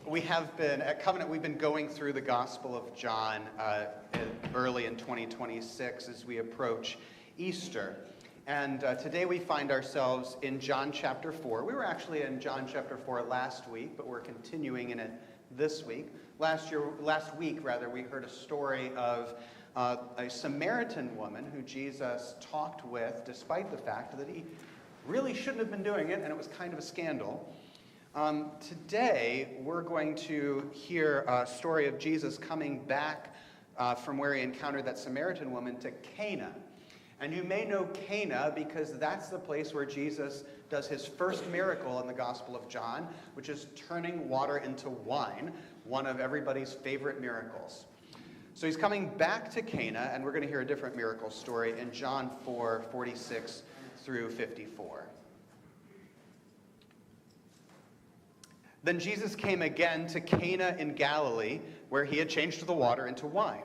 We have been, at Covenant, we've been going through the Gospel of John early in 2026 as we approach Easter. And today we find ourselves in John chapter 4. We were actually in John chapter 4 last week, but we're continuing in it this week. Last week, we heard a story of a Samaritan woman who Jesus talked with, despite the fact that he really shouldn't have been doing it, and it was kind of a scandal. Today, we're going to hear a story of Jesus coming back from where he encountered that Samaritan woman to Cana. And you may know Cana because that's the place where Jesus does his first miracle in the Gospel of John, which is turning water into wine, one of everybody's favorite miracles. So he's coming back to Cana, and we're going to hear a different miracle story in John 4:46 through 54. Then Jesus came again to Cana in Galilee, where he had changed the water into wine.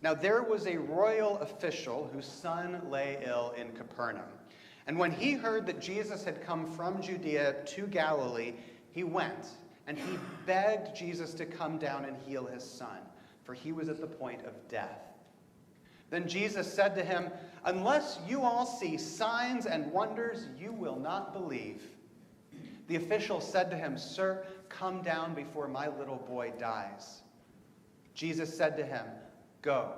Now there was a royal official whose son lay ill in Capernaum. And when he heard that Jesus had come from Judea to Galilee, he went, and he begged Jesus to come down and heal his son, for he was at the point of death. Then Jesus said to him, "Unless you all see signs and wonders, you will not believe." The official said to him, "Sir, come down before my little boy dies." Jesus said to him, "Go,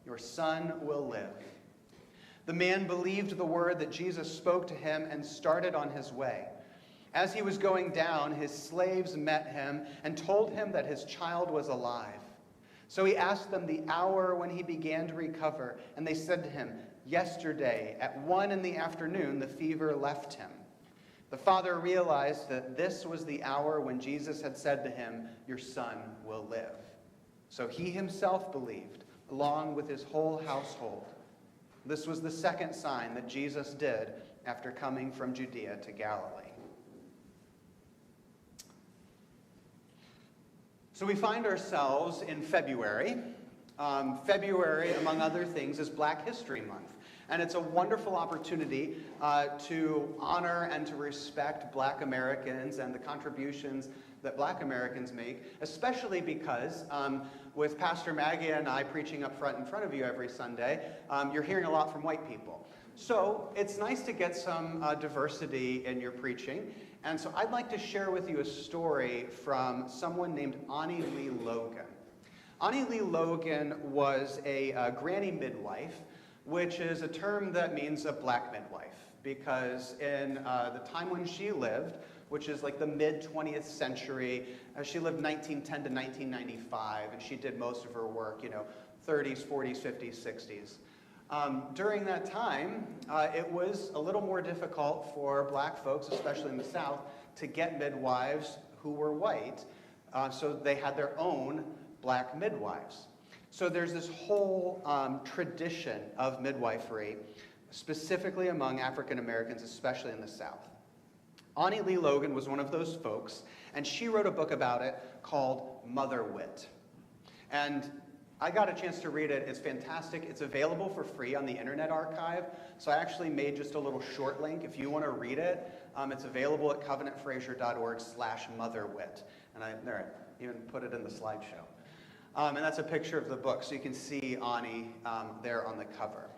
your son will live." The man believed the word that Jesus spoke to him and started on his way. As he was going down, his slaves met him and told him that his child was alive. So he asked them the hour when he began to recover, and they said to him, "Yesterday, at 1 p.m, the fever left him." The father realized that this was the hour when Jesus had said to him, "Your son will live." So he himself believed, along with his whole household. This was the second sign that Jesus did after coming from Judea to Galilee. So we find ourselves in February. February, among other things, is Black History Month. And it's a wonderful opportunity to honor and to respect Black Americans and the contributions that Black Americans make, especially because with Pastor Maggie and I preaching up front in front of you every Sunday, you're hearing a lot from white people. So it's nice to get some diversity in your preaching. And so I'd like to share with you a story from someone named Ani Lee Logan. Ani Lee Logan was a granny midwife, which is a term that means a Black midwife, because in the time when she lived, which is like the mid-20th century, she lived 1910 to 1995, and she did most of her work, 30s, 40s, 50s, 60s. During that time, it was a little more difficult for Black folks, especially in the South, to get midwives who were white, so they had their own Black midwives. So there's this whole tradition of midwifery, specifically among African Americans, especially in the South. Ani Lee Logan was one of those folks, and she wrote a book about it called Mother Wit. And I got a chance to read it. It's fantastic. It's available for free on the Internet Archive. So I actually made just a little short link. If you want to read it, it's available at covenantfraser.org/motherwit. And I even put it in the slideshow. And that's a picture of the book, so you can see Ani there on the cover.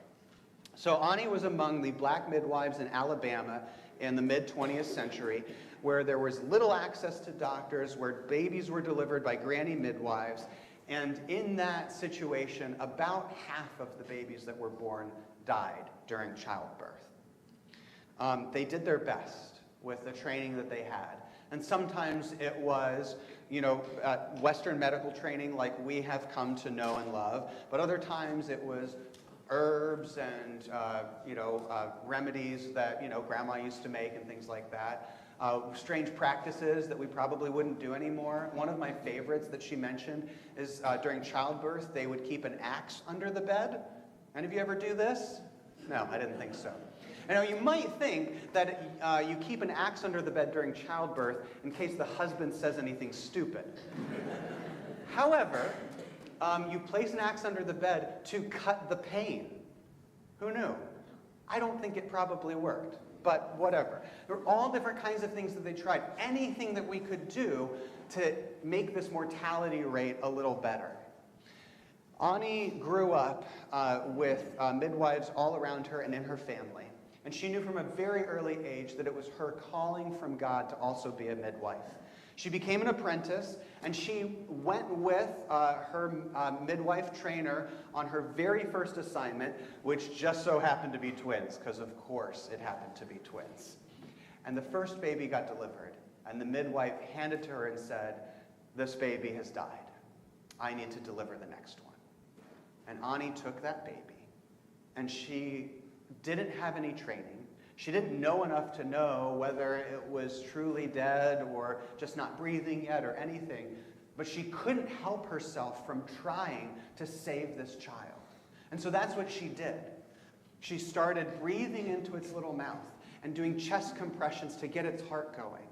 So Ani was among the Black midwives in Alabama in the mid-20th century, where there was little access to doctors, where babies were delivered by granny midwives, and in that situation, about half of the babies that were born died during childbirth. They did their best with the training that they had. And sometimes it was, Western medical training like we have come to know and love. But other times it was herbs and, remedies that, Grandma used to make and things like that. Strange practices that we probably wouldn't do anymore. One of my favorites that she mentioned is during childbirth, they would keep an axe under the bed. Any of you ever do this? No, I didn't think so. Now, you might think that you keep an axe under the bed during childbirth in case the husband says anything stupid. However, you place an axe under the bed to cut the pain. Who knew? I don't think it probably worked. but whatever. There were all different kinds of things that they tried. Anything that we could do to make this mortality rate a little better. Ani grew up with midwives all around her and in her family. And she knew from a very early age that it was her calling from God to also be a midwife. She became an apprentice, and she went with her midwife trainer on her very first assignment, which just so happened to be twins, because of course it happened to be twins. And the first baby got delivered, and the midwife handed to her and said, "This baby has died. I need to deliver the next one." And Ani took that baby, and she didn't have any training. She didn't know enough to know whether it was truly dead or just not breathing yet or anything, but she couldn't help herself from trying to save this child. And so that's what she did. She started breathing into its little mouth and doing chest compressions to get its heart going.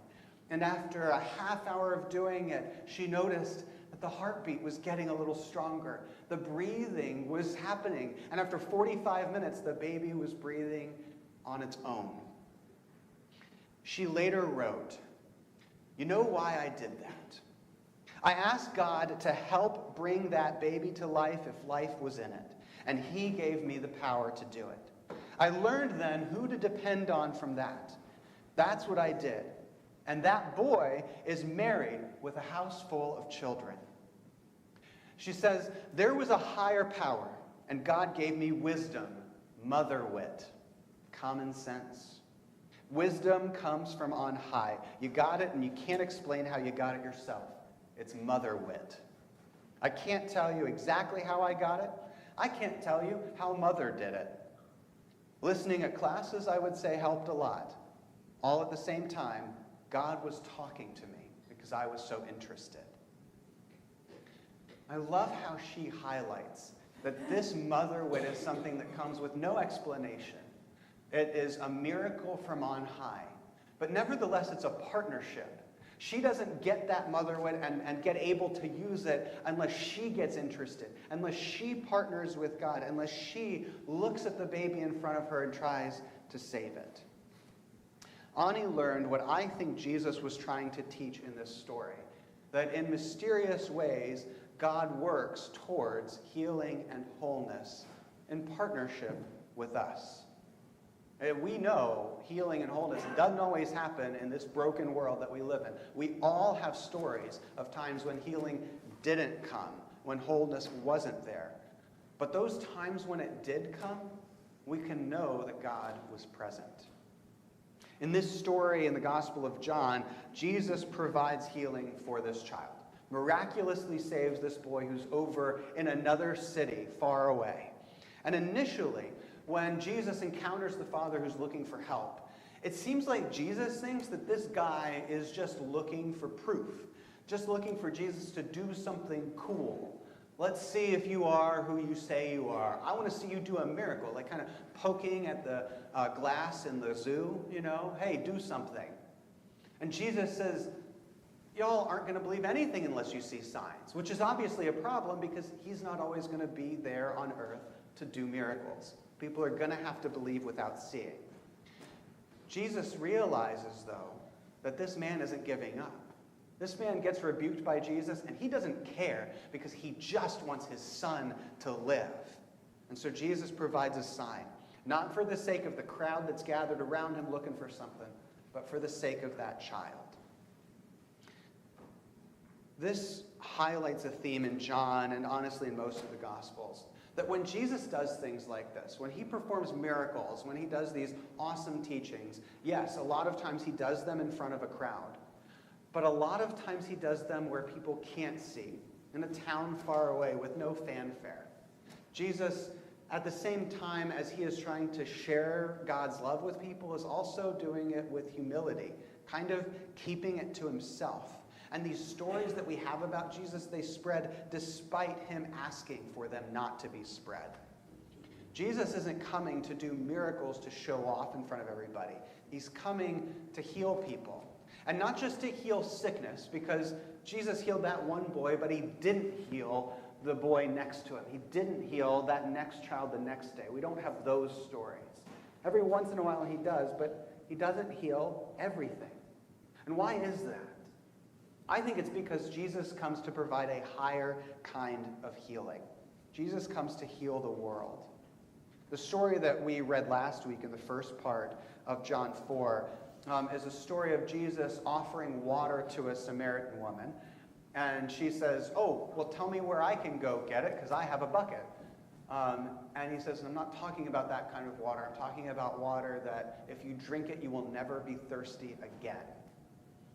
And after a half hour of doing it, she noticed that the heartbeat was getting a little stronger. The breathing was happening. And after 45 minutes, the baby was breathing on its own. She later wrote, "You know why I did that? I asked God to help bring that baby to life if life was in it, and He gave me the power to do it. I learned then who to depend on from that. That's what I did. And that boy is married with a house full of children." She says, "There was a higher power, and God gave me wisdom, mother wit, common sense. Wisdom comes from on high. You got it, and you can't explain how you got it yourself. It's mother wit. I can't tell you exactly how I got it. I can't tell you how mother did it. Listening at classes, I would say, helped a lot. All at the same time, God was talking to me because I was so interested." I love how she highlights that this mother wit is something that comes with no explanation. It is a miracle from on high. But nevertheless, it's a partnership. She doesn't get that mother wit and get able to use it unless she gets interested, unless she partners with God, unless she looks at the baby in front of her and tries to save it. Ani learned what I think Jesus was trying to teach in this story, that in mysterious ways, God works towards healing and wholeness in partnership with us. And we know healing and wholeness doesn't always happen in this broken world that we live in. We all have stories of times when healing didn't come, when wholeness wasn't there. But those times when it did come, we can know that God was present. In this story in the Gospel of John, Jesus provides healing for this child, miraculously saves this boy who's over in another city far away. And initially, when Jesus encounters the father who's looking for help, it seems like Jesus thinks that this guy is just looking for proof, just looking for Jesus to do something cool. Let's see if you are who you say you are. I want to see you do a miracle, like kind of poking at the glass in the zoo, hey, do something. And Jesus says, y'all aren't going to believe anything unless you see signs, which is obviously a problem because he's not always going to be there on earth to do miracles. People are going to have to believe without seeing. Jesus realizes, though, that this man isn't giving up. This man gets rebuked by Jesus, and he doesn't care because he just wants his son to live. And so Jesus provides a sign, not for the sake of the crowd that's gathered around him looking for something, but for the sake of that child. This highlights a theme in John and honestly in most of the Gospels, that when Jesus does things like this, when he performs miracles, when he does these awesome teachings, yes, a lot of times he does them in front of a crowd. But a lot of times he does them where people can't see, in a town far away with no fanfare. Jesus, at the same time as he is trying to share God's love with people, is also doing it with humility, kind of keeping it to himself. And these stories that we have about Jesus, they spread despite him asking for them not to be spread. Jesus isn't coming to do miracles to show off in front of everybody. He's coming to heal people. And not just to heal sickness, because Jesus healed that one boy, but he didn't heal the boy next to him. He didn't heal that next child the next day. We don't have those stories. Every once in a while he does, but he doesn't heal everything. And why is that? I think it's because Jesus comes to provide a higher kind of healing. Jesus comes to heal the world. The story that we read last week in the first part of John 4 is a story of Jesus offering water to a Samaritan woman. And she says, "Oh, well, tell me where I can go get it, because I have a bucket." And he says, "I'm not talking about that kind of water. I'm talking about water that if you drink it, you will never be thirsty again."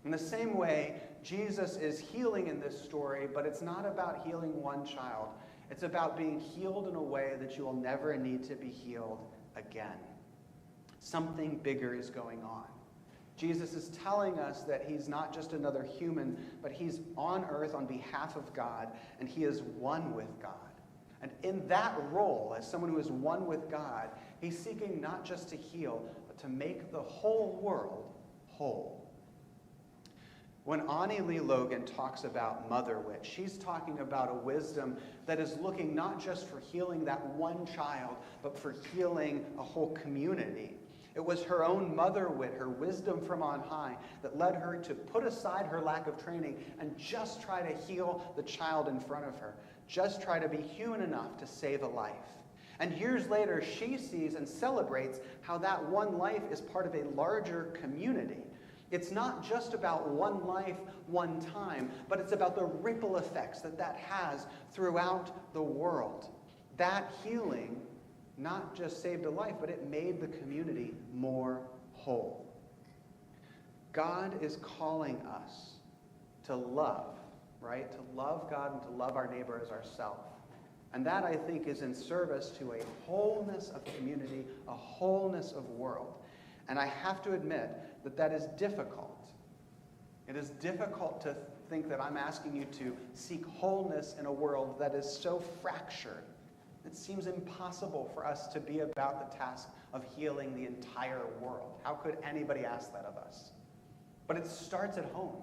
In the same way, Jesus is healing in this story, but it's not about healing one child. It's about being healed in a way that you will never need to be healed again. Something bigger is going on. Jesus is telling us that he's not just another human, but he's on earth on behalf of God, and he is one with God. And in that role, as someone who is one with God, he's seeking not just to heal, but to make the whole world whole. When Ani Lee Logan talks about Mother Witch, she's talking about a wisdom that is looking not just for healing that one child, but for healing a whole community. It was her own mother wit, her wisdom from on high, that led her to put aside her lack of training and just try to heal the child in front of her. Just try to be human enough to save a life. And years later, she sees and celebrates how that one life is part of a larger community. It's not just about one life, one time, but it's about the ripple effects that that has throughout the world. That healing not just saved a life, but it made the community more whole. God is calling us to love, right? To love God and to love our neighbor as ourselves. And that, I think, is in service to a wholeness of community, a wholeness of world. And I have to admit that that is difficult. It is difficult to think that I'm asking you to seek wholeness in a world that is so fractured. It seems impossible for us to be about the task of healing the entire world. How could anybody ask that of us? But it starts at home.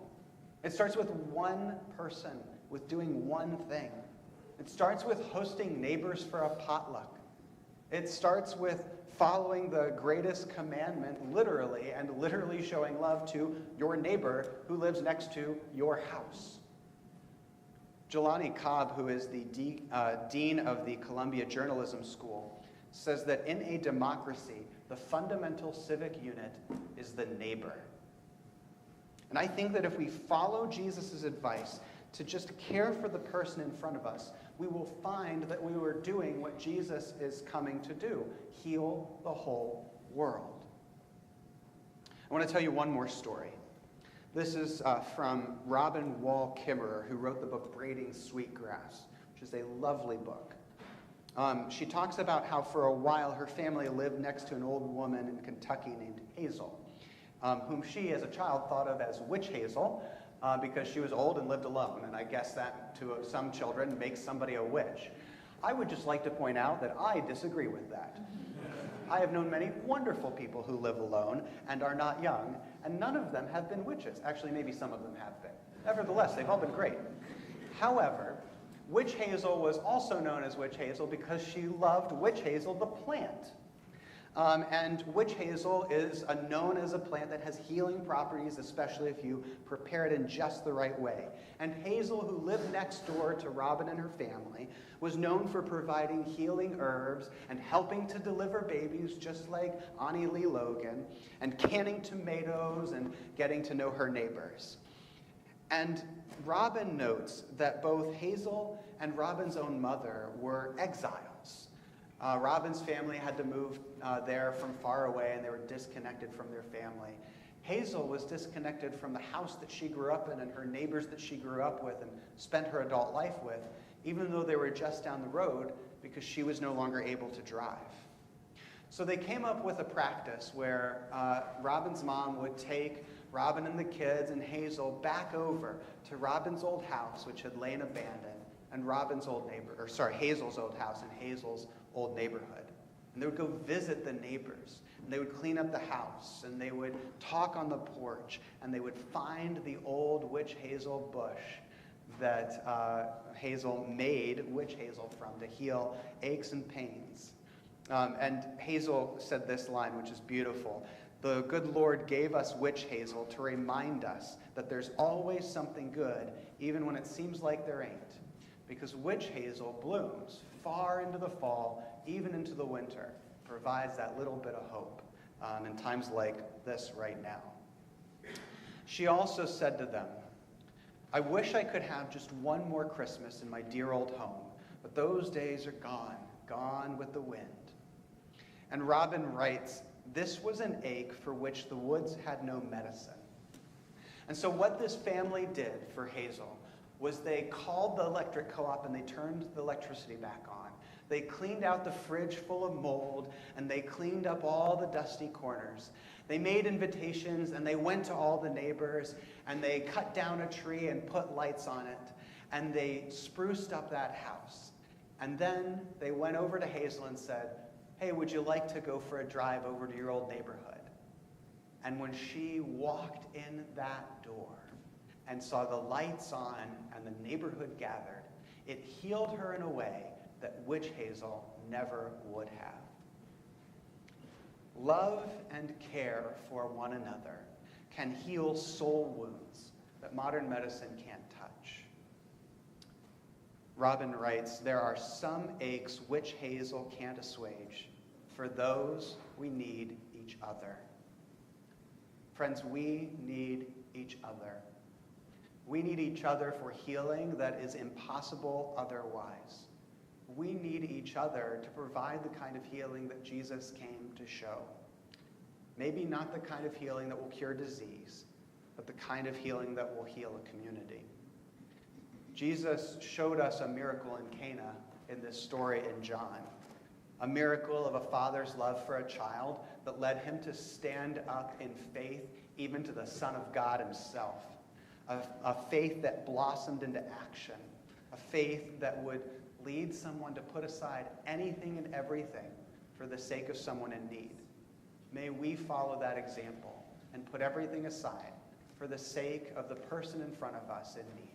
It starts with one person, with doing one thing. It starts with hosting neighbors for a potluck. It starts with following the greatest commandment literally, and literally showing love to your neighbor who lives next to your house. Jelani Cobb, who is the dean of the Columbia Journalism School, says that in a democracy, the fundamental civic unit is the neighbor. And I think that if we follow Jesus' advice to just care for the person in front of us, we will find that we were doing what Jesus is coming to do, heal the whole world. I want to tell you one more story. This is from Robin Wall Kimmerer, who wrote the book Braiding Sweetgrass, which is a lovely book. She talks about how for a while her family lived next to an old woman in Kentucky named Hazel, whom she as a child thought of as Witch Hazel because she was old and lived alone. And I guess that to some children makes somebody a witch. I would just like to point out that I disagree with that. I have known many wonderful people who live alone and are not young, and none of them have been witches. Actually, maybe some of them have been. Nevertheless, they've all been great. However, Witch Hazel was also known as Witch Hazel because she loved witch hazel, the plant. And witch hazel is known as a plant that has healing properties, especially if you prepare it in just the right way. And Hazel, who lived next door to Robin and her family, was known for providing healing herbs and helping to deliver babies, just like Ani Lee Logan, and canning tomatoes and getting to know her neighbors. And Robin notes that both Hazel and Robin's own mother were exiles. Robin's family had to move there from far away, and they were disconnected from their family. Hazel was disconnected from the house that she grew up in and her neighbors that she grew up with and spent her adult life with, even though they were just down the road, because she was no longer able to drive. So they came up with a practice where Robin's mom would take Robin and the kids and Hazel back over to Robin's old house, which had lain abandoned, and Hazel's old house and Hazel's old neighborhood. And they would go visit the neighbors, and they would clean up the house, and they would talk on the porch, and they would find the old witch hazel bush that Hazel made witch hazel from to heal aches and pains. And Hazel said this line, which is beautiful: The good Lord gave us witch hazel to remind us that there's always something good, even when it seems like there ain't. Because witch hazel blooms far into the fall, even into the winter, provides that little bit of hope in times like this right now. She also said to them, I wish I could have just one more Christmas in my dear old home, but those days are gone, gone with the wind. And Robin writes, this was an ache for which the woods had no medicine. And so what this family did for Hazel was they called the electric co-op and they turned the electricity back on. They cleaned out the fridge full of mold and they cleaned up all the dusty corners. They made invitations and they went to all the neighbors and they cut down a tree and put lights on it and they spruced up that house. And then they went over to Hazel and said, hey, would you like to go for a drive over to your old neighborhood? And when she walked in that door and saw the lights on and the neighborhood gathered, it healed her in a way that witch hazel never would have. Love and care for one another can heal soul wounds that modern medicine can't touch. Robin writes, there are some aches witch hazel can't assuage. For those, we need each other. Friends, we need each other. We need each other for healing that is impossible otherwise. We need each other to provide the kind of healing that Jesus came to show. Maybe not the kind of healing that will cure disease, but the kind of healing that will heal a community. Jesus showed us a miracle in Cana in this story in John. A miracle of a father's love for a child that led him to stand up in faith even to the Son of God himself. A faith that blossomed into action. A faith that would lead someone to put aside anything and everything for the sake of someone in need. May we follow that example and put everything aside for the sake of the person in front of us in need.